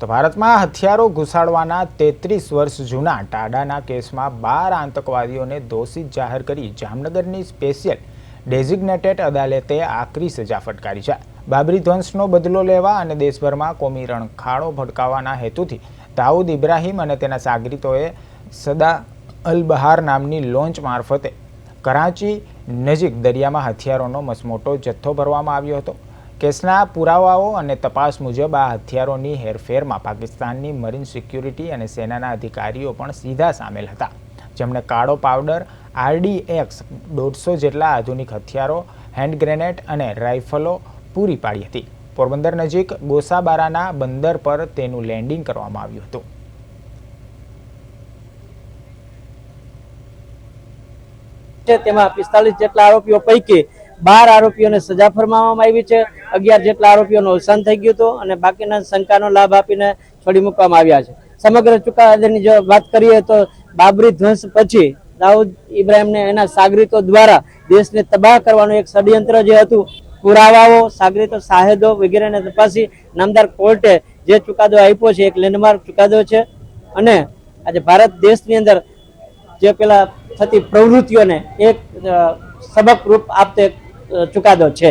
તો ભારતમાં હથિયારો ઘુસાડવાના 33 વર્ષ જૂના ટાડાના કેસમાં 12 આતંકવાદીઓને દોષિત જાહેર કરી જામનગરની સ્પેશિયલ ડેઝિગ્નેટેડ અદાલતે આકરી સજા ફટકારી છે। બાબરી ધ્વંસનો બદલો લેવા અને દેશભરમાં કોમી રણખાણો ભડકાવવાના હેતુથી દાઉદ ઇબ્રાહિમ અને તેના સાગરીતોએ સદા અલ બહાર નામની લોન્ચ મારફતે કરાચી નજીક દરિયામાં હથિયારોનો મસમોટો જથ્થો ભરવામાં આવ્યો હતો। કેસના પુરાવાઓ અને તપાસ મુજબ આ હથિયારોની હેરફેરમાં પાકિસ્તાનની મરીન સિક્યુરિટી અને સેનાના અધિકારીઓ પણ સીધા સામેલ હતા, જેમણે કાળો પાવડર, RDX 150 જેટલા આધુનિક હથિયારો, હેન્ડ ગ્રેનેડ અને રાઇફલો પૂરી પાડી હતી। પોરબંદર નજીક ગોસાબારાના બંદર પર તેનું લેન્ડિંગ કરવામાં આવ્યું હતું। તેમાં 45 જેટલા આરોપીઓ પૈકી 12 આરોપીઓને સજા ફરમાવવામાં આવી છે। 11 જેટલા આરોપીઓનું અવસાન થઈ ગયું હતું અને બાકીના શંકાનો લાભ આપીને છોડી મૂકવામાં આવ્યા છે। સમગ્ર ચુકાદાની જો વાત કરીએ તો બાબરી ધ્વંસ પછી દાઉદ ઇબ્રાહિમને એના સાગરીતો દ્વારા દેશને તબાહ કરવાનું એક ષડયંત્ર જે હતું, પુરાવાઓ, સાગરીતો, સાહેદો વગેરેને તપાસી નામદાર કોર્ટે જે ચુકાદો આપ્યો છે એક લેન્ડમાર્ક ચુકાદો છે અને આજે ભારત દેશની અંદર જે પેલા થતી પ્રવૃત્તિઓને એક સબક રૂપ આપતો ચુકાદો છે।